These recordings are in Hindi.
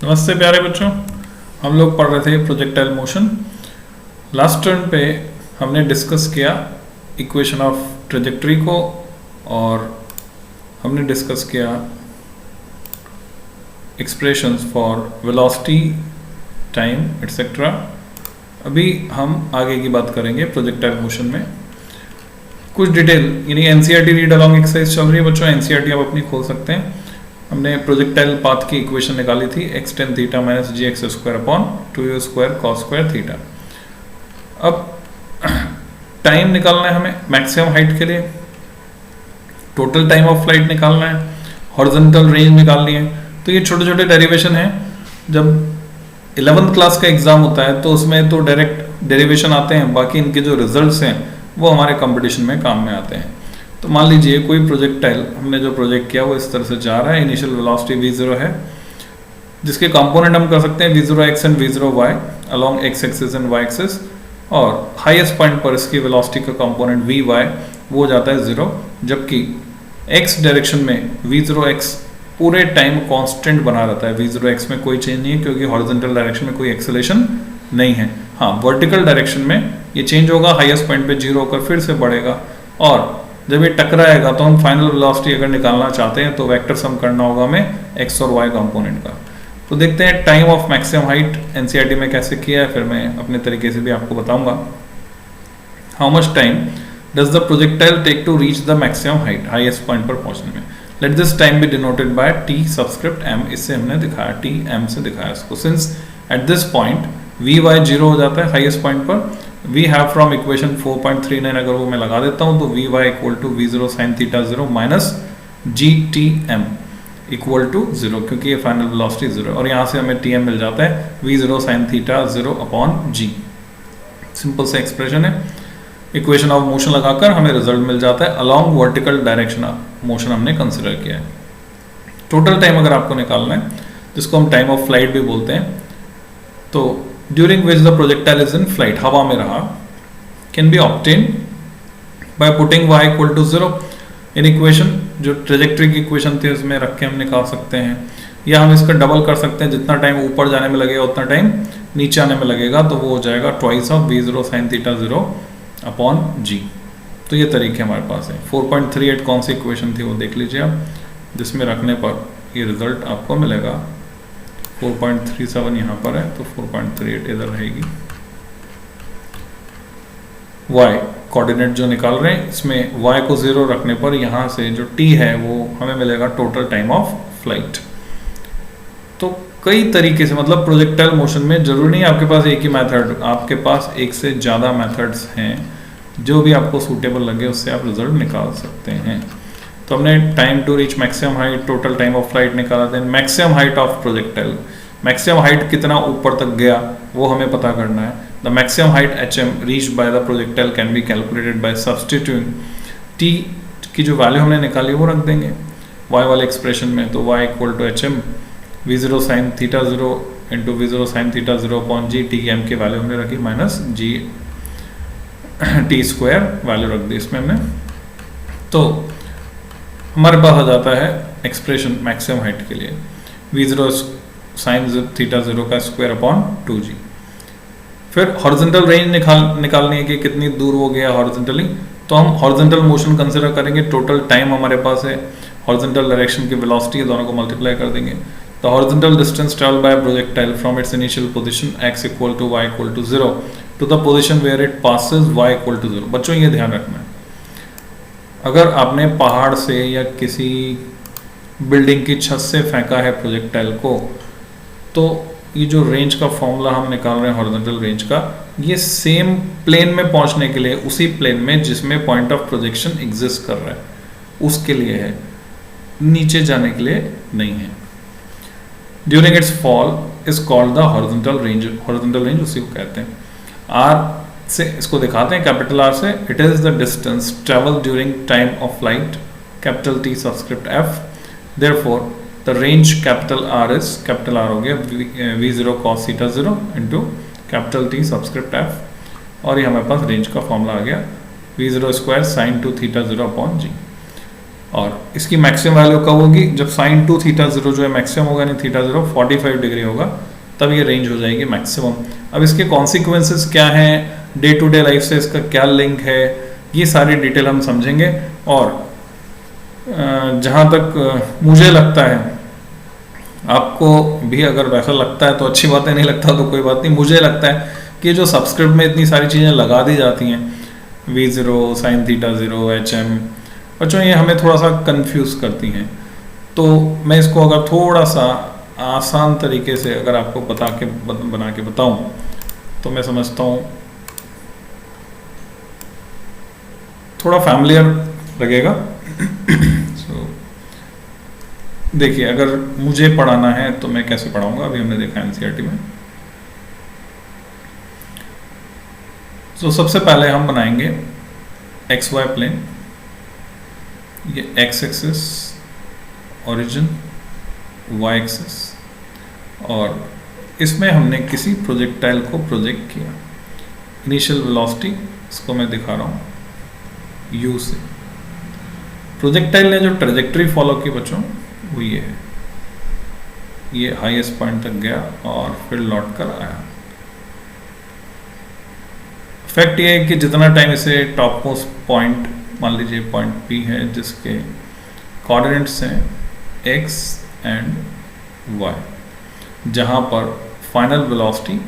नमस्ते प्यारे बच्चों, हम लोग पढ़ रहे थे प्रोजेक्टाइल मोशन। लास्ट टर्न पे हमने डिस्कस किया इक्वेशन ऑफ ट्रेजेक्टरी को और हमने डिस्कस किया expressions for velocity, time etcetera. अभी हम आगे की बात करेंगे प्रोजेक्टाइल मोशन में कुछ डिटेल, यानी एनसीईआरटी रीड अलोंग एक्सरसाइज चल रही है बच्चों। एनसीईआरटी आप अपनी खोल सकते हैं। हमने प्रोजेक्टाइल पाथ की इक्वेशन निकाली थी x tan theta minus g x square upon 2u square cos square theta. अब टाइम निकालना है हमें मैक्सिमम हाइट के लिए, टोटल टाइम ऑफ फ्लाइट निकालना है, हॉरिजॉन्टल रेंज निकालनी है। तो ये छोटे छोटे डेरिवेशन हैं। जब 11th क्लास का एग्जाम होता है तो उसमें तो डायरेक्ट डेरिवेशन आते हैं, बाकी इनके जो रिजल्ट्स हैं वो हमारे कंपटीशन में काम में आते हैं। तो मान लीजिए कोई प्रोजेक्टाइल हमने जो प्रोजेक्ट किया वो इस तरह से जा रहा है। इनिशियल वेलोसिटी v0 है, जिसके कंपोनेंट हम कर सकते हैं v0x and v0y along x axis and y axis, और हाईएस्ट पॉइंट पर इसकी वेलोसिटी का कंपोनेंट vy वो जाता है 0, जबकि x डायरेक्शन में v0x पूरे टाइम कांस्टेंट बना रहता है। v0x में कोई चेंज नहीं है क्योंकि हॉरिजॉन्टल डायरेक्शन में कोई एक्सेलेरेशन नहीं है। हाँ, वर्टिकल डायरेक्शन में ये चेंज होगा, हाईएस्ट पॉइंट पे 0 होकर फिर से बढ़ेगा, और जब ये टकराएगा तो हम फाइनल वेलोसिटी अगर निकालना चाहते हैं तो वेक्टर सम करना होगा हमें x और y कंपोनेंट का। तो देखते हैं time of maximum height NCERT में कैसे किया है, फिर मैं अपने तरीके से भी आपको बताऊंगा। How much time does the projectile take to reach the maximum height, highest point पर पहुंचने में। Let this time be denoted by t subscript m। इससे हमने दिखाया, t m से दिखाया इसको। Since at this point vy 0 हो जाता है हाईएस्ट पॉइंट पर, वी हैव फ्रॉम इक्वेशन 4.39 अगर वो मैं लगा देता हूं तो vy equal to v0 sin theta 0 minus gtm equal to 0, क्योंकि ये फाइनल वेलोसिटी 0 है, और यहाँ से हमें tm मिल जाता है v0 sin theta 0 upon g। Simple सा एक्सप्रेशन है। इक्वेशन ऑफ मोशन लगाकर हमें रिजल्ट मिल जाता है along vertical direction of motion हमने कंसिडर किया है। टोटल टाइम अगर आपको निकालना है, जिसको हम टाइम ऑफ फ्लाइट भी बोलते हैं, तो during which the projectile is in flight, हवा में रहा, can be obtained by putting y equal to 0 in equation। जो ट्रेजेक्टरी की इक्वेशन थी उसमें रख के हम निकाल सकते हैं, या हम इसका डबल कर सकते हैं। जितना टाइम ऊपर जाने में लगेगा उतना टाइम नीचे आने में लगेगा, तो वो हो जाएगा twice of v0 sin theta 0 upon g। तो ये तरीके हमारे पास है। 4.38 कौन सी इक्वेशन थी वो देख लीजिए आप, जिसमें रखने पर ये रिजल्ट आपको मिलेगा। 4.37 यहाँ पर है तो 4.38 इधर रहेगी। y कोऑर्डिनेट जो निकाल रहे हैं, इसमें y को 0 रखने पर यहाँ से जो t है वो हमें मिलेगा टोटल टाइम ऑफ फ्लाइट। तो कई तरीके से, मतलब प्रोजेक्टाइल मोशन में जरूरी नहीं आपके पास एक ही मेथड, आपके पास एक से ज़्यादा मेथड्स हैं। जो भी आपको सूटेबल लगे उससे आप रिजल्ट निकाल सकते हैं। तो हमने time to reach maximum height, total time of flight निकाला। Then maximum height of projectile, maximum height कितना ऊपर तक गया वो हमें पता करना है। The maximum height hm reached by the projectile can be calculated by substituting t की जो वैल्यू हमने निकाली वो रख देंगे y वाले एक्सप्रेशन में। तो y equal to hm v0 sin theta 0 into v0 sin theta 0 upon g। t m की वैल्यू हमने रखी minus g t square value रख दी इसमें हमने। तो हमारे पास आ जाता है एक्सप्रेशन मैक्सिमम हाइट के लिए v0 sin थीटा 0 का स्क्वायर अपॉन 2g। फिर हॉरिजॉन्टल रेंज निकालनी है कि कितनी दूर हो गया हॉरिजॉन्टली, तो हम हॉरिजॉन्टल मोशन कंसिडर करेंगे। टोटल टाइम हमारे पास है, हॉरिजॉन्टल डायरेक्शन की वेलोसिटी है, दोनों को मल्टीप्लाई कर देंगे। The horizontal distance travelled by projectile from its initial position x equal to y equal to 0 to the position where it passes y equal to 0। बच्चों ये ध्यान रखना है, अगर आपने पहाड़ से या किसी बिल्डिंग की छत से फेंका है प्रोजेक्टाइल को, तो ये जो रेंज का फॉर्मूला हम निकाल रहे हैं हॉरिजॉन्टल रेंज का, ये सेम प्लेन में पहुंचने के लिए, उसी प्लेन में जिसमें पॉइंट ऑफ प्रोजेक्शन एग्जिस्ट कर रहा है उसके लिए है, नीचे जाने के लिए नहीं है। During its fall is called the horizontal range. Horizontal range उसी को कहते हैं। आर से इसको दिखाते हैं, कैपिटल आर से। It is the distance travel during time of flight, capital T subscript F. Therefore the range capital R is, capital R हो गया v0 cos theta 0 into capital T subscript F, और ये हमारे पास रेंज का फॉर्मूला आ गया v0 square sin 2 theta 0 upon g। और इसकी मैक्सिमम वैल्यू कब होगी, जब साइन 2 थीटा 0 जो है मैक्सिमम होगा, नहीं थीटा 0 45 डिग्री होगा, तब ये रेंज हो जाएगी मैक्सिमम। अब इसके कॉन्सिक्वेंसेस क्या हैं, डे टू डे लाइफ से इसका क्या लिंक है, ये सारी डिटेल हम समझेंगे। और जहाँ तक मुझे लगता है, आपको भी अगर वैसा लगता है तो अच्छी बात है, नहीं लगता तो कोई बात नहीं। मुझे लगता है कि जो सब्सक्रिप्ट में इतनी सारी चीज़ें लगा दी जाती हैं, V0 साइन थीटा 0 HM, बच्चों ये हमें थोड़ा सा कंफ्यूज करती हैं। तो मैं इसको अगर थोड़ा सा आसान तरीके से अगर आपको बना के बताऊं, तो मैं समझता हूं थोड़ा फैमिलियर लगेगा। सो देखिए, अगर मुझे पढ़ाना है तो मैं कैसे पढ़ाऊंगा, अभी हमने देखा एनसीईआरटी में। तो सबसे पहले हम बनाएंगे XY प्लेन, ये X axis origin, Y axis, और इसमें हमने किसी प्रोजेक्टाइल को प्रोजेक्ट किया। इनिशियल वेलोसिटी इसको मैं दिखा रहा हूँ U से। प्रोजेक्टाइल ने जो ट्रेजेक्टरी फॉलो की बच्चों, वो ये है, ये हाईएस्ट पॉइंट तक गया और फिर लौट कर आया। फैक्ट ये है कि जितना टाइम इसे टॉप मोस्ट पॉइंट, मान लीजिए पॉइंट P है, जिसके कोऑर्डिनेट्स हैं X एंड Y, जहां पर फाइनल वेलोसिटी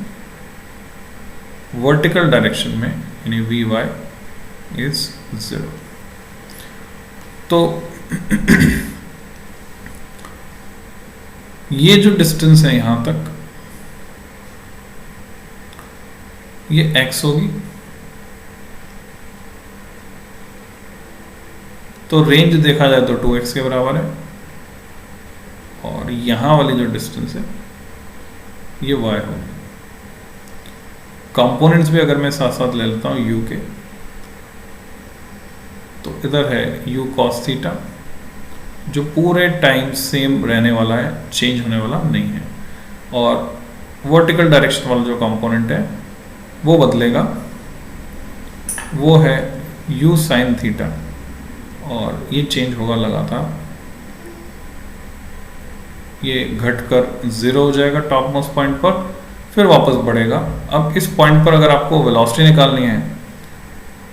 वर्टिकल डायरेक्शन में यानी Vy इज 0। तो ये जो डिस्टेंस है यहां तक, ये X होगी। तो रेंज देखा जाए तो 2x के बराबर है, और यहां वाली जो डिस्टेंस है ये y होगी। कंपोनेंट्स भी अगर मैं साथ साथ ले लेता हूं u के, तो इधर है u cos थीटा, जो पूरे टाइम सेम रहने वाला है, चेंज होने वाला नहीं है, और वर्टिकल डायरेक्शन वाला जो कंपोनेंट है वो बदलेगा, वो है u sin थीटा, और ये चेंज होगा लगातार, ये घटकर 0 हो जाएगा टॉप मोस्ट पॉइंट पर, फिर वापस बढ़ेगा। अब इस पॉइंट पर अगर आपको वेलोसिटी निकालनी है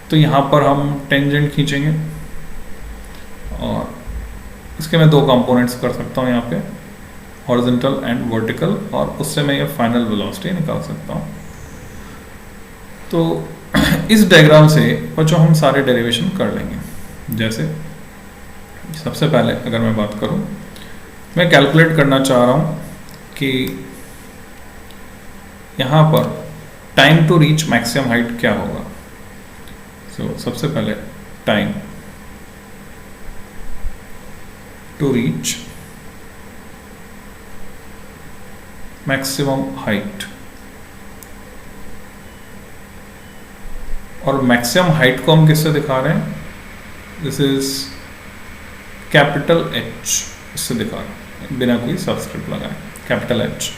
तो यहाँ पर हम टेंजेंट खींचेंगे, और इसके मैं दो कंपोनेंट्स कर सकता हूँ यहाँ पे, हॉरिजॉन्टल एंड वर्टिकल, और उससे मैं ये फाइनल वेलोसिटी निकाल सकता हूँ। तो इस डायग्राम से बच्चों हम सारे डेरिवेशन कर लेंगे। जैसे सबसे पहले अगर मैं बात करूं, मैं कैलकुलेट करना चाह रहा हूं कि यहां पर time to reach maximum height क्या होगा। सबसे पहले time to reach maximum height, और मैक्सिमम हाइट को हम किससे दिखा रहे हैं, दिस इज कैपिटल H, इससे दिखा रहा हूं बिना कोई सबस्क्रिप्ट लगाए, capital H।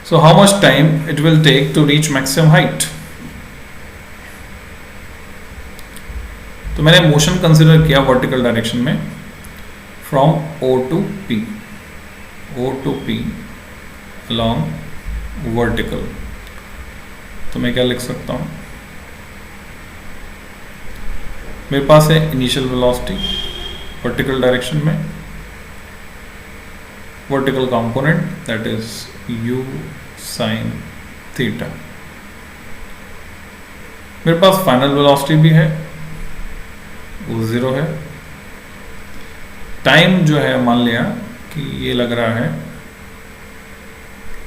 So how much time it will take to reach maximum height? तो मैंने मोशन कंसिडर किया वर्टिकल डायरेक्शन में, from O to P along vertical. तो मैं क्या लिख सकता हूं, मेरे पास है इनिशियल वेलोसिटी वर्टिकल डायरेक्शन में, vertical component that is u sin theta. मेरे पास फाइनल वेलोसिटी भी है, वो 0 है। टाइम जो है मान लिया कि ये लग रहा है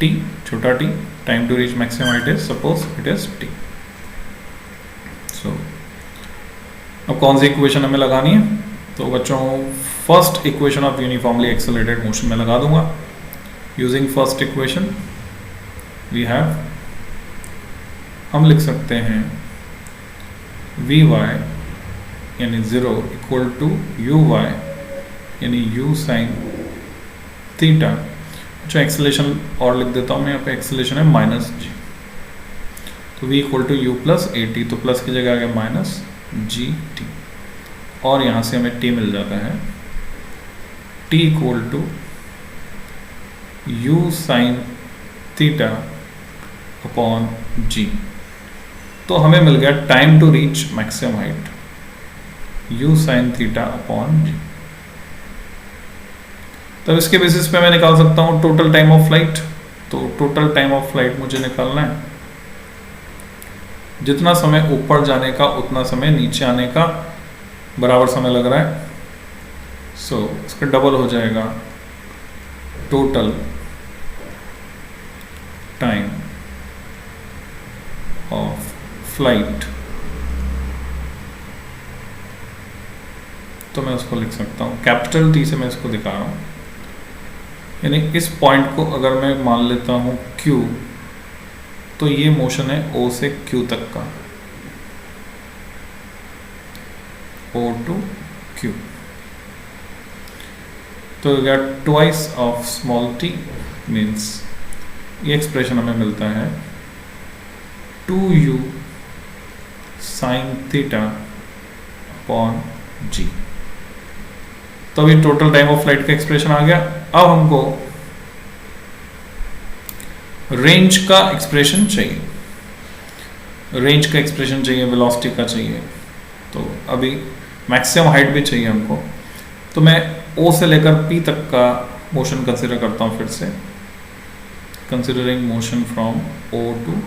t, छोटा t, time to reach maximum height is, suppose it is t। So अब कौन सी इक्वेशन हमें लगानी है, तो बच्चों first equation of uniformly accelerated motion में लगा दूंगा। Using first equation we have, हम लिख सकते हैं Vy यानी 0 इक्वल टू Uy यानी u sin थीटा। जो एक्सेलेरेशन और लिख देता हूं मैं यहाँ पे, एक्सेलेरेशन है -g। तो v equal to u plus a t, तो प्लस की जगह आ गया माइनस जी टी, और यहाँ से हमें t मिल जाता है t equal to u sine theta upon g। तो हमें मिल गया time to reach maximum height u sine theta upon g। तब इसके बेसिस पे मैं निकाल सकता हूँ टोटल टाइम ऑफ फ्लाइट। तो टोटल टाइम ऑफ फ्लाइट मुझे निकालना है, जितना समय ऊपर जाने का उतना समय नीचे आने का बराबर समय लग रहा है। सो इसका डबल हो जाएगा टोटल टाइम ऑफ फ्लाइट। तो मैं उसको लिख सकता हूँ कैपिटल टी से, मैं इसको दिखा रहा हूँ। यानी इस पॉइंट को अगर मैं मान लेता हूँ Q, तो ये मोशन है O से Q तक का, O टू Q। तो गया twice of small t, means ये एक्सप्रेशन हमें मिलता है 2u sign theta upon g। तो अभी टोटल टाइम ऑफ फ्लाइट का एक्सप्रेशन आ गया। अब हमको रेंज का एक्सप्रेशन चाहिए, रेंज का एक्सप्रेशन चाहिए, वेलोसिटी का चाहिए। तो अभी मैक्सिमम हाइट भी चाहिए हमको। तो मैं O से लेकर P तक का मोशन कंसिडर करता हूँ फिर से, considering motion from O to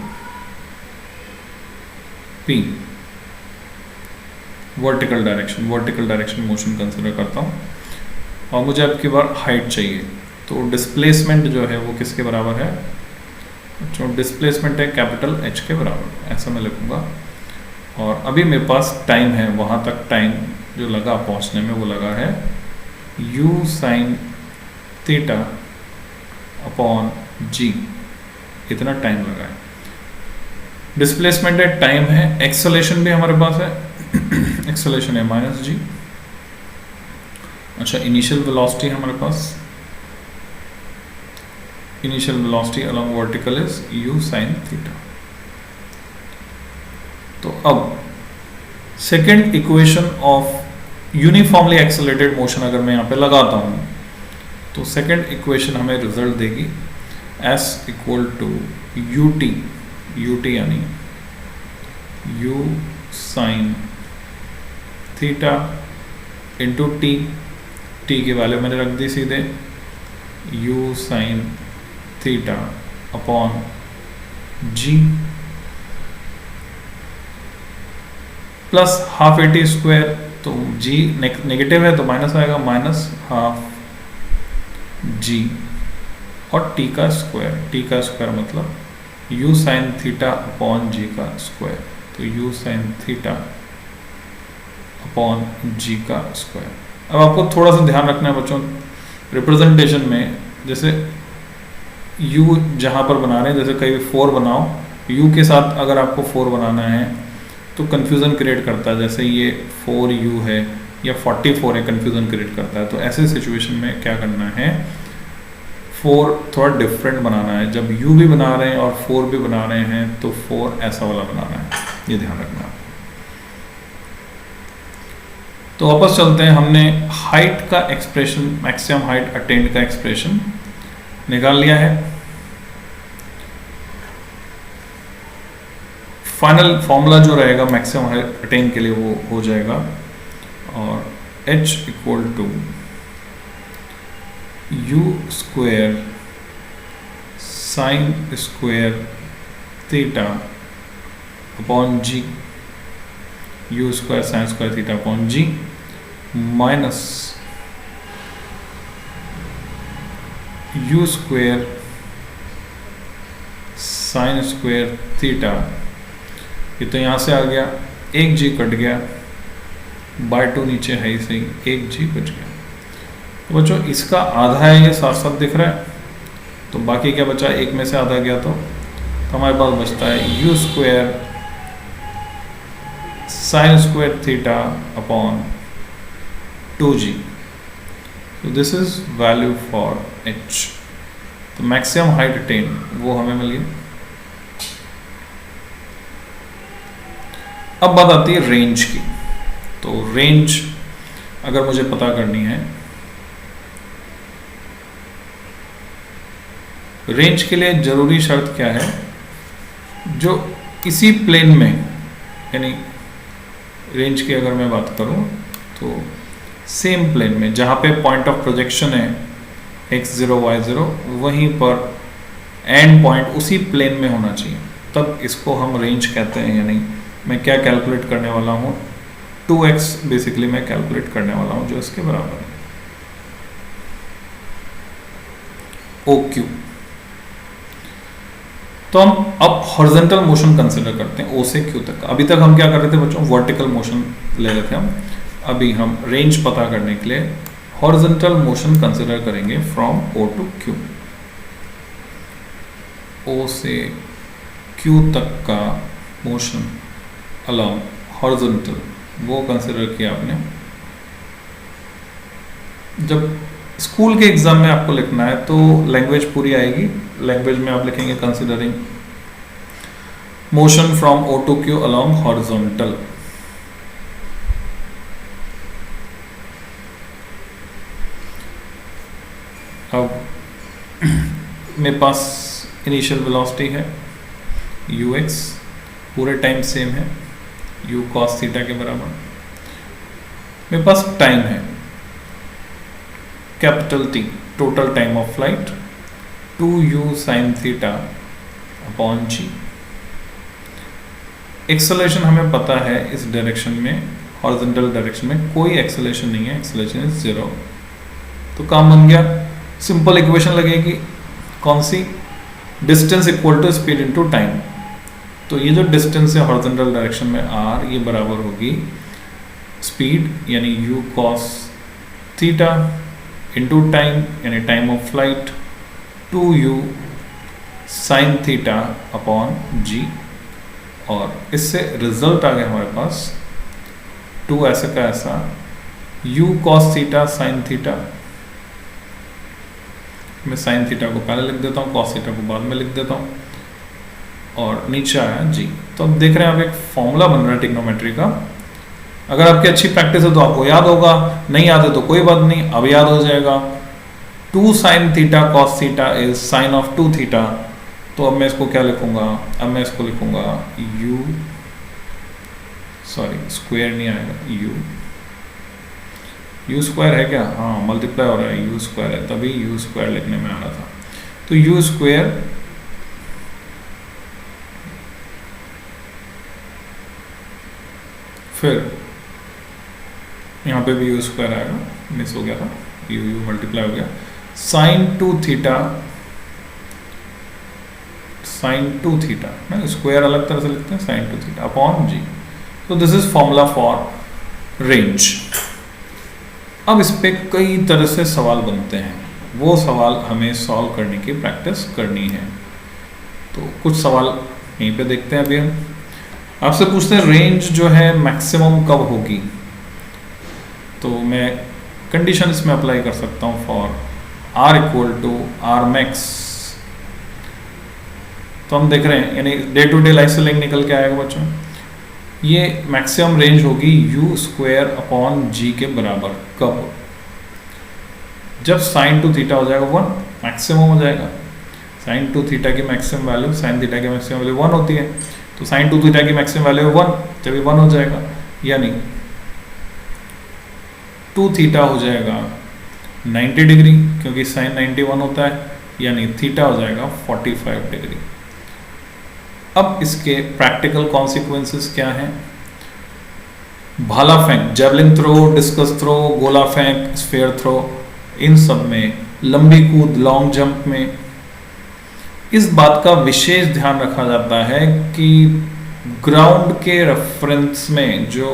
P, vertical direction motion consider करता हूँ। और मुझे अब की बार हाइट चाहिए, तो डिस्प्लेसमेंट जो है वो किसके बराबर है? जो डिस्प्लेसमेंट है कैपिटल H के बराबर, ऐसा मैं लिखूँगा। और अभी मेरे पास टाइम है, वहाँ तक टाइम जो लगा पहुँचने में वो लगा है u sine theta upon g, इतना टाइम लगा है। डिस्प्लेसमेंट है, टाइम है, एक्सेलेरेशन भी हमारे पास है, एक्सेलेरेशन है माइनस g। अच्छा, इनिशियल वेलोसिटी हमारे पास, initial velocity along vertical is u sine theta. तो अब second equation of uniformly accelerated motion अगर मैं यहाँ पे लगाता हूँ, तो सेकेंड इक्वेशन हमें रिजल्ट देगी s इक्वल टू ut यानी u sine theta into t की वैल्यू मैंने रख दी सीधे u sine theta upon g plus half a t square. तो g नेगेटिव है तो माइनस आएगा, माइनस हाफ g और t का स्क्वायर मतलब u sine theta upon g का स्क्वायर। तो u sine theta upon g का स्क्वायर। अब आपको थोड़ा सा ध्यान रखना है बच्चों, रिप्रेजेंटेशन में जैसे u जहाँ पर बना रहे हैं, जैसे कहीं 4 बनाओ, u के साथ अगर आपको 4 बनाना है तो कंफ्यूजन क्रिएट करता है। जैसे ये 4u है या 44 है, कंफ्यूजन क्रिएट करता है। तो ऐसे सिचुएशन में क्या करना है, 4 थोड़ा डिफरेंट बनाना है। जब u भी बना रहे हैं और 4 भी बना रहे हैं तो 4 ऐसा वाला बनाना है, ये ध्यान रखना है। तो वापस चलते हैं, हमने हाइट का एक्सप्रेशन, मैक्सिमम हाइट अटेन्ड का एक्सप्रेशन निकाल लिया है। फाइनल फॉर्मूला जो रहेगा मैक्सिमम हाइट अटेन के लिए वो हो जाएगा, और h equal to u square sine square theta upon g, u square sine square theta upon g minus u square sine square theta, ये तो यहाँ से आ गया, एक g कट गया, बाय 2 नीचे है ही सही, एक g बच गया। तो बच्चों इसका आधा है, ये साथ साथ दिख रहा है। तो बाकी क्या बचा, एक में से आधा गया तो हमारे पास बचता है u square sine square theta upon 2g। तो this is value for h। तो मैक्सिमम हाइट अटेन वो हमें मिल गई। अब बात आती है रेंज की। तो रेंज अगर मुझे पता करनी है, रेंज के लिए जरूरी शर्त क्या है, जो इसी प्लेन में, यानी रेंज की अगर मैं बात करूं तो सेम प्लेन में जहां पे पॉइंट ऑफ प्रोजेक्शन है x0 y0, वहीं पर एंड पॉइंट उसी प्लेन में होना चाहिए, तब इसको हम रेंज कहते हैं। यानी मैं क्या कैलकुलेट करने वाला हूं, 2x बेसिकली मैं कैलकुलेट करने वाला हूं, जो इसके बराबर है OQ। तो हम अब हॉरिजॉन्टल मोशन कंसिडर करते हैं O से Q तक। अभी तक हम क्या कर रहे थे बच्चों, वर्टिकल मोशन ले रहे थे हम। अभी हम रेंज पता करने के लिए हॉरिजॉन्टल मोशन कंसिडर करेंगे from O to Q। O से Q तक का मोशन अलोंग हॉरिजॉन्टल, वो कंसिडर किया आपने। जब स्कूल के एग्जाम में आपको लिखना है तो लैंग्वेज पूरी आएगी। लैंग्वेज में आप लिखेंगे considering motion from O to Q along horizontal. अब मेरे पास इनिशियल वेलोसिटी है ux, पूरे टाइम सेम है u cos थीटा के बराबर। मेरे पास टाइम है capital T, total time of flight 2u sin theta upon g। Acceleration हमें पता है इस डायरेक्शन में, हॉरिजॉन्टल डायरेक्शन में कोई एक्सेलरेशन नहीं है, एक्सेलरेशन इज 0। तो काम बन गया, सिंपल इक्वेशन लगेगी कौन सी, distance equal to speed into time. तो ये जो डिस्टेंस है हॉरिजॉन्टल डायरेक्शन में r, ये बराबर होगी स्पीड यानी u cos theta into time यानी time of flight 2u sin theta upon g। और इससे रिजल्ट आ गया हमारे पास 2 ऐसे का ऐसा u cos theta sin theta. मैं sin थीटा को पहले लिख देता हूँ, cos थीटा को बाद में लिख देता हूँ, और नीचे आया g। तो अब देख रहे हैं आप एक फॉर्मूला बन रहा है ट्रिग्नोमेट्री का। अगर आपकी अच्छी प्रैक्टिस है तो आपको याद होगा, नहीं याद है तो कोई बात नहीं, अब याद हो जाएगा। 2 sin theta cos theta is sign of 2 theta. तो अब मैं इसको क्या लिखूंगा, अब मैं इसको लिखूंगा u, सॉरी स्क्वायर नहीं आएगा, u स्क्वायर है क्या, हाँ मल्टीप्लाई हो रहा है, u स्क्वायर है, तभी u स्क्वायर लिखने में आ रहा था। तो u स्क्वायर फिर यहाँ पे भी u स्क्वायर आएगा, मिस हो गया था, u मल्टीप्लाई हो गया, साइन 2 थीटा, साइन 2 थीटा ना, स्क्वायर अलग तरह से लिखते हैं, साइन 2 थीटा अपॉन जी। तो this is formula for range. अब इस पे कई तरह से सवाल बनते हैं, वो सवाल हमें सॉल्व करने की प्रैक्टिस करनी है। तो कुछ सवाल यहीं पे देखते हैं। अभी हम आपसे पूछते हैं रेंज जो है मैक्सिमम कब होगी। तो मैं कंडीशन इसमें अप्लाई कर सकता हूँ for r equal to r max. तो हम देख रहे हैं यानी डे टू डे लाइफ से लिंक निकल के आएगा बच्चों, ये मैक्सिमम रेंज होगी u स्क्वायर अपॉन g के बराबर। कब, जब साइन 2 थीटा हो जाएगा 1, मैक्सिमम हो जाएगा। साइन 2 थीटा की मैक्सिमम वैल्यू साइन थीटा की मैक्सिमम वैल्यू 1 होती है, तो साइन 2 थीटा की मैक्सिमम वैल्यू 1, जब ये 1 हो जाएगा यानी 2 थीटा हो जाएगा 90 डिग्री, क्योंकि साइन 91 होता है, यानी थीटा हो जाएगा 45 डिग्री। अब इसके प्रैक्टिकल कॉन्सिक्वेंसेस क्या हैं। भाला फेंक, जेवलिन थ्रो, डिस्कस थ्रो, गोला फेंक, स्फीयर थ्रो, इन सब में, लंबी कूद लॉन्ग जंप में इस बात का विशेष ध्यान रखा जाता है कि ग्राउंड के रेफरेंस में जो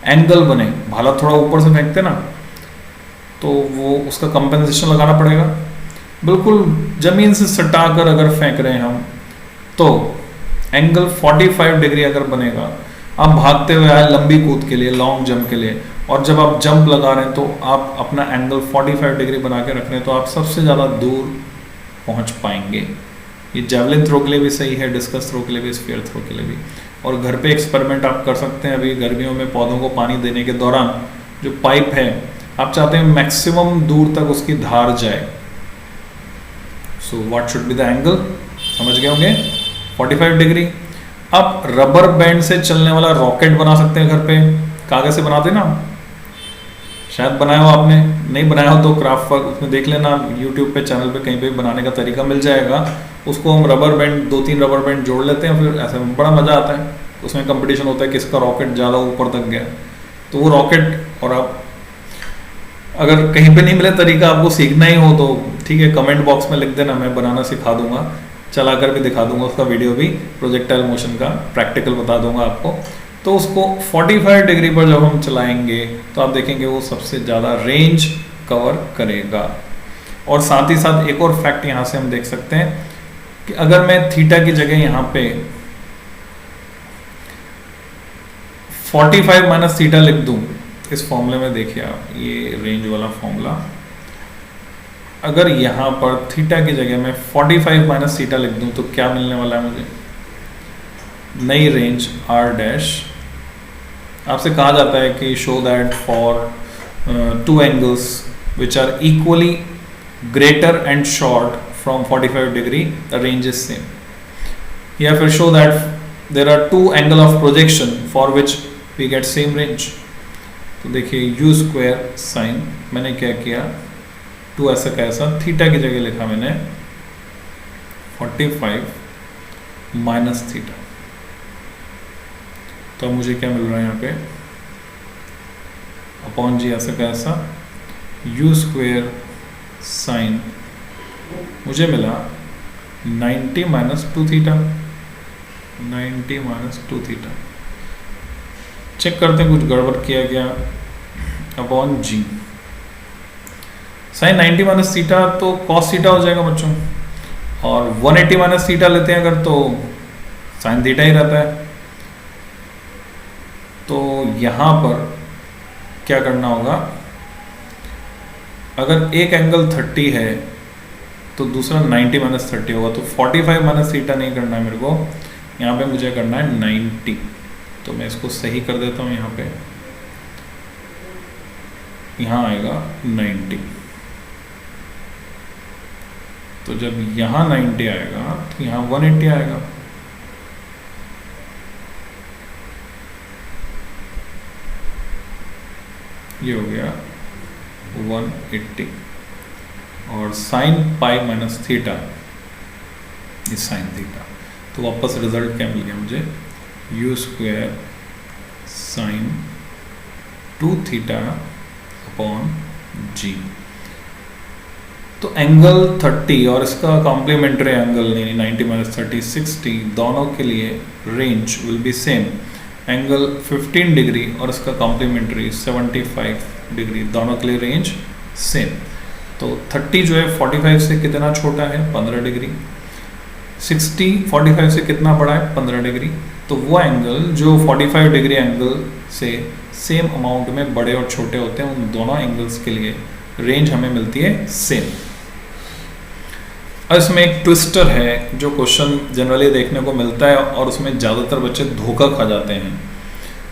एंगल बने, भाला थोड़ा ऊपर से फेंकते ना तो वो उसका कंपेंसेशन लगाना पड़ेगा। बिल्कुल जमीन से सटाकर अगर फेंक रहे हैं हम तो एंगल 45 डिग्री अगर बनेगा, आप भागते हुए आए लंबी कूद के लिए, लॉन्ग जंप के लिए, और जब आप जंप लगा रहे हैं तो आप अपना एंगल 45 डिग्री बना के रख रहे हैं, तो आप सबसे ज़्यादा दूर पहुंच पाएंगे। ये जेवलिन थ्रो के लिए भी सही है, डिस्कस थ्रो के लिए भी, स्फीयर थ्रो के लिए भी। और घर पे एक्सपेरिमेंट आप कर सकते हैं। अभी गर्मियों में पौधों को पानी देने के दौरान जो पाइप है आप चाहते हैं मैक्सिमम दूर तक उसकी धार जाए। So what should be the angle, समझ गए होंगे, 45 डिग्री। अब रबर बैंड से चलने वाला रॉकेट बना सकते हैं घर पे, कागज से बनाते ना, शायद बनाया हो आपने, नहीं बनाया हो तो क्राफ्ट वर्क उसमें देख लेना, यूट्यूब पे चैनल पे कहीं पे बनाने का तरीका मिल जाएगा। उसको हम रबर बैंड 2-3 रबर बैंड जोड़ लेते हैं, फिर ऐसे बड़ा मज़ा आता है। उसमें कंपटीशन होता है किसका रॉकेट ज़्यादा ऊपर तक गया। तो वो रॉकेट, और आप अगर कहीं पे नहीं मिले तरीका, आपको सीखना ही हो तो ठीक है, कमेंट बॉक्स में लिख देना, मैं बनाना सिखा दूंगा, चला कर भी दिखा दूंगा, उसका वीडियो भी प्रोजेक्टाइल मोशन का प्रैक्टिकल बता दूंगा आपको। तो उसको 45 डिग्री पर जब हम चलाएंगे तो आप देखेंगे वो सबसे ज़्यादा रेंज कवर करेगा। और साथ ही साथ एक और फैक्ट यहाँ से हम देख सकते हैं कि अगर मैं थीटा की जगह यहाँ पे 45 माइनस थीटा लिख दूँ इस फॉर्मूले में, देखिए आप ये रेंज वाला फॉर्मूला, अगर यहाँ पर थीटा की जगह मैं 45 माइनस थीटा लिख दूँ तो क्या मिलने वाला है मुझे, नई रेंज आर डैश। आपसे कहा जाता है कि show that for two angles which are equally greater and short from 45 degree the range is same, या फिर show that there are two angle of projection for which we get same range. तो देखिए यू स्क्वायर साइन, मैंने क्या किया, टू ऐसा कैसा, थीटा की जगह लिखा मैंने 45 माइनस थीटा। तो मुझे क्या मिल रहा है यहाँ पे, अपॉन जी ऐसा कैसा, यू स्क्वायर साइन, मुझे मिला 90 minus 2 theta, 90 minus 2 theta. Check करते हैं कुछ गड़बड़ किया गया, upon g sine 90 minus theta तो कॉस थीटा हो जाएगा बच्चों, और 180 माइनस थीटा लेते हैं अगर तो साइन थीटा ही रहता है। तो यहाँ पर क्या करना होगा, अगर एक एंगल 30 है तो दूसरा 90 माइनस 30 होगा, तो 45 माइनस थीटा नहीं करना है मेरे को, यहाँ पे मुझे करना है 90। तो मैं इसको सही कर देता हूँ, यहाँ पे यहाँ आएगा 90। तो जब यहाँ 90 आएगा तो यहाँ 180 आएगा। ये हो गया 180, और sine pi minus theta is sine theta. तो वापस रिजल्ट क्या मिल गया मुझे, u square sine 2 theta upon g. तो एंगल 30 और इसका कॉम्प्लीमेंट्री एंगल 90 माइनस 30 60, दोनों के लिए range will be same. Angle 15 degree और इसका कॉम्प्लीमेंट्री 75 डिग्री, दोनों के लिए रेंज सेम। तो 30 जो है 45 से कितना छोटा है, 15 डिग्री। 60 45 से कितना बड़ा है, 15 डिग्री। तो वो एंगल जो 45 डिग्री एंगल से सेम अमाउंट में बड़े और छोटे होते हैं, उन दोनों एंगल्स के लिए रेंज हमें मिलती है सेम। और इसमें एक ट्विस्टर है जो क्वेश्चन जनरली देखने को मिलता है और उसमें ज़्यादातर बच्चे धोखा खा जाते हैं,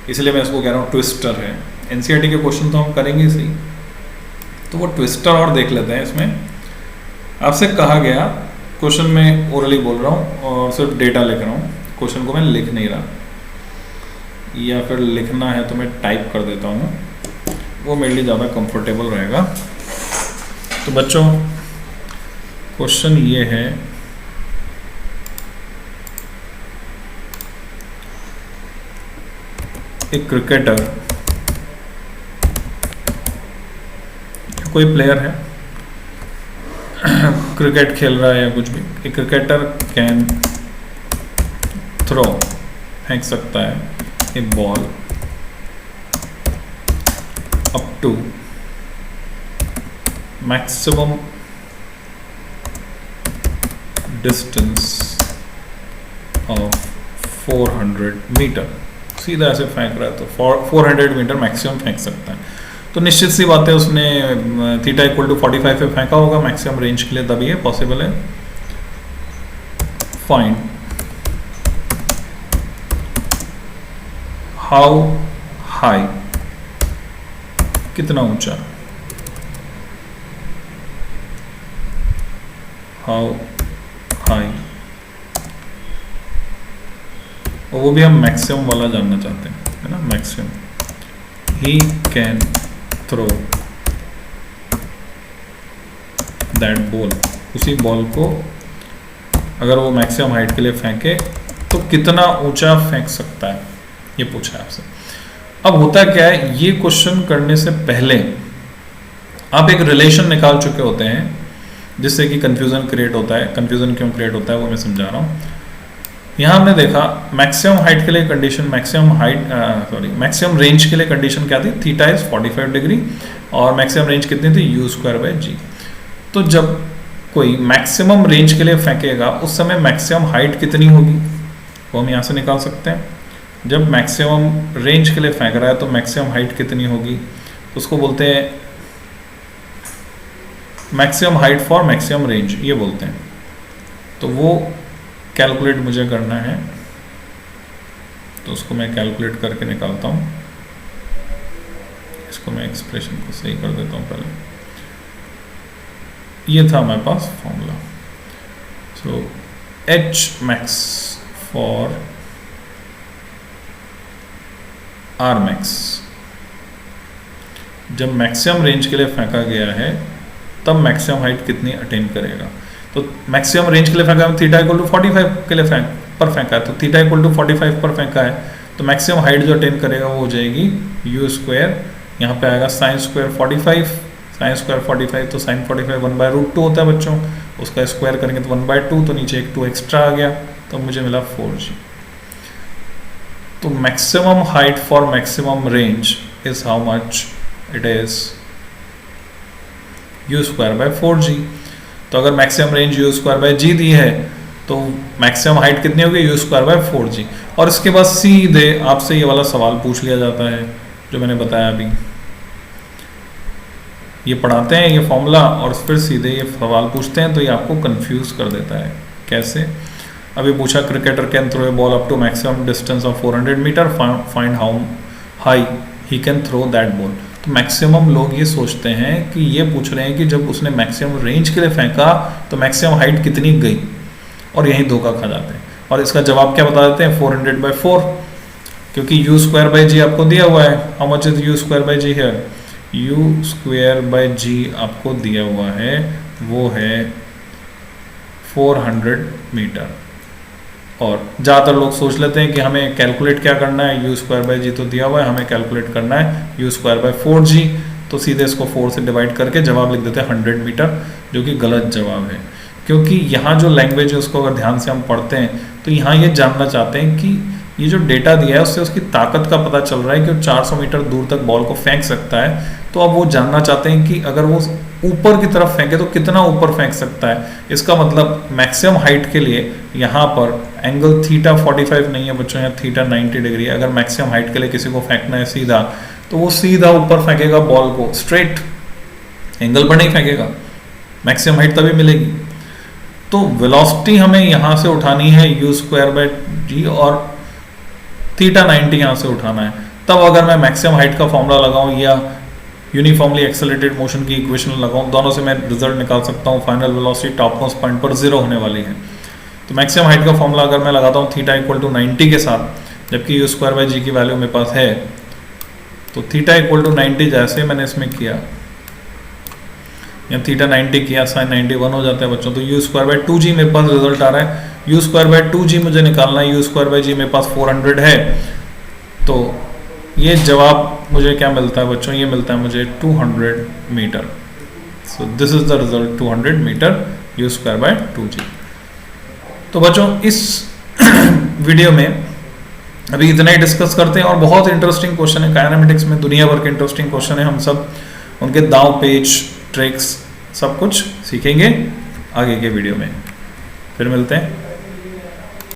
इसलिए मैं इसको कह रहा हूँ ट्विस्टर है। एनसीईआरटी के क्वेश्चन तो हम करेंगे सही, तो वो ट्विस्टर और देख लेते हैं। इसमें आपसे कहा गया, क्वेश्चन में ओरली बोल रहा हूँ और सिर्फ डेटा लिख रहा हूँ, क्वेश्चन को मैं लिख नहीं रहा, या फिर लिखना है तो मैं टाइप कर देता हूँ, वो मेरे लिए ज़्यादा कंफर्टेबल रहेगा। तो बच्चों क्वेश्चन ये है, एक क्रिकेटर, कोई प्लेयर है क्रिकेट खेल रहा है या कुछ भी, एक क्रिकेटर कैन थ्रो, फेंक सकता है a ball up to maximum distance of 400 metre. सीधा ऐसे फेंक रहा है तो 400 मीटर मैक्सिमम फेंक सकता है। तो निश्चित सी बात है उसने थीटा इक्वल टू 45 पे फेंका होगा मैक्सिमम रेंज के लिए, तभी ये पॉसिबल है। फाइंड हाउ हाई, कितना ऊंचा, हाउ हाई, और वो भी हम मैक्सिमम वाला जानना चाहते हैं, है ना, maximum. He can throw that ball, उसी बॉल को अगर वो मैक्सिमम हाइट के लिए फेंके तो कितना ऊंचा फेंक सकता है, ये पूछा है आपसे। अब होता क्या है, ये क्वेश्चन करने से पहले आप एक रिलेशन निकाल चुके होते हैं जिससे कि कंफ्यूजन क्रिएट होता है। कंफ्यूजन क्यों क्रिएट होता है वो मैं समझा रहा हूँ। यहाँ हमने देखा मैक्सिमम हाइट के लिए कंडीशन, मैक्सिमम रेंज के लिए कंडीशन क्या थी, थीटा इज 45 डिग्री, और मैक्सिमम रेंज कितनी थी, यू स्क्वायर बाय जी। तो जब कोई मैक्सिमम रेंज के लिए फेंकेगा उस समय मैक्सिमम हाइट कितनी होगी वो हम यहाँ से निकाल सकते हैं। जब मैक्सिमम रेंज के लिए फेंक रहा है तो मैक्सिमम हाइट कितनी होगी, उसको बोलते हैं maximum height for maximum range, ये बोलते हैं। तो वो कैलकुलेट मुझे करना है, तो उसको मैं कैलकुलेट करके निकालता हूँ। इसको मैं एक्सप्रेशन को सही कर देता हूँ पहले। ये था हमारे पास formula. So h max for r max, जब मैक्सिमम रेंज के लिए फेंका गया है तब मैक्सिमम हाइट कितनी अटेन करेगा। तो मैक्सिमम रेंज के लिए फेंका है, थीटा इक्वल टू 45 के लिए पर फेंका है, तो थीटा इक्वल टू 45 पर फेंका है, तो मैक्सिमम हाइट जो अटेन करेगा वो हो जाएगी यू स्क्वायर, यहाँ पे आएगा साइन स्क्वायर 45, साइन स्क्वायर 45, तो साइन 45 1/√2 होता है बच्चों, उसका स्क्वायर करेंगे तो 1/2, तो नीचे एक 2 एक्स्ट्रा आ गया, तो मुझे मिला 4g। तो maximum height for maximum range is how much, it is u square by 4g। तो अगर maximum range u square by g दी है तो मैक्सिमम हाइट कितनी होगी, यू स्क्वायर बाय 4g। और इसके बाद सीधे आपसे ये वाला सवाल पूछ लिया जाता है जो मैंने बताया अभी, ये पढ़ाते हैं ये फॉर्मूला और फिर सीधे ये सवाल पूछते हैं, तो ये आपको कंफ्यूज कर देता है। कैसे, अभी पूछा cricketer can throw a ball up to maximum distance of 400 metre, find how high he can throw that ball. तो मैक्सिमम लोग ये सोचते हैं कि ये पूछ रहे हैं कि जब उसने मैक्सिमम रेंज के लिए फेंका तो मैक्सिमम हाइट कितनी गई, और यही धोखा खा जाते हैं। और इसका जवाब क्या बता देते हैं, 400/4, क्योंकि यू स्क्वायर बाय जी आपको दिया हुआ है। How much is u square by g है, यू स्क्वायर बाय जी आपको दिया हुआ है वो है 400 मीटर। और ज़्यादातर लोग सोच लेते हैं कि हमें कैलकुलेट क्या करना है, यू स्क्वायर बाय जी तो दिया हुआ है, हमें कैलकुलेट करना है यू स्क्वायर बाय 4g, तो सीधे इसको 4 से डिवाइड करके जवाब लिख देते हैं 100 मीटर, जो कि गलत जवाब है। क्योंकि यहाँ जो लैंग्वेज है उसको अगर ध्यान से हम पढ़ते हैं तो यहाँ ये जानना चाहते हैं कि ये जो डेटा दिया है उससे उसकी ताकत का पता चल रहा है कि वो 400 मीटर दूर तक बॉल को फेंक सकता है। तो अब वो जानना चाहते हैं कि अगर वो ऊपर की तरफ फेंके तो कितना ऊपर फेंक सकता है। इसका मतलब मैक्सिमम हाइट के लिए यहाँ पर एंगल थीटा 45 नहीं है बच्चों, यहाँ थीटा 90 डिग्री है। अगर मैक्सिमम हाइट के लिए किसी को फेंकना है सीधा, तो वो सीधा ऊपर फेंकेगा बॉल को, स्ट्रेट, एंगल पर नहीं फेंकेगा, मैक्सिमम हाइट तभी मिलेगी। तो वेलोसिटी हमें यहाँ से उठानी है यू स्क्वायर बाय जी, और थीटा 90 यहाँ से उठाना है। तब अगर मैं मैक्सिमम हाइट का फॉर्मूला लगाऊं या यूनिफॉर्मली एक्सेलरेटेड मोशन की इक्वेशन लगाऊं, दोनों से मैं रिजल्ट निकाल सकता हूं। Final velocity top most point पर 0 होने वाली है। तो मैक्सिमम हाइट का फॉर्मूला अगर मैं लगाता हूं थीटा इक्वल टू 90 के साथ, जबकि यू स्क्वायर बाय जी की वैल्यू मेरे पास है, तो थीटा इक्वल टू 90 जैसे मैंने इसमें किया, या थीटा 90 किया, साइन 91 हो जाता है बच्चों। तो यू स्क्वायर बाय 2g मेरे पास रिजल्ट आ रहा है। यू स्क्वायर बाय 2g मुझे निकालना है, यू स्क्वायर बाय जी मेरे पास 400 है। तो ये जवाब मुझे क्या मिलता है बच्चों, ये मिलता है मुझे 200 metre. So this is the result, 200 metre u square by 2g। तो बच्चों इस वीडियो में अभी इतना ही डिस्कस करते हैं, और बहुत इंटरेस्टिंग क्वेश्चन है काइनेमेटिक्स में, दुनिया भर के इंटरेस्टिंग क्वेश्चन है। हम सब उनके दांव पेच ट्रिक्स सब कुछ सीखेंगे आगे के वीडियो में। फिर मिलते हैं।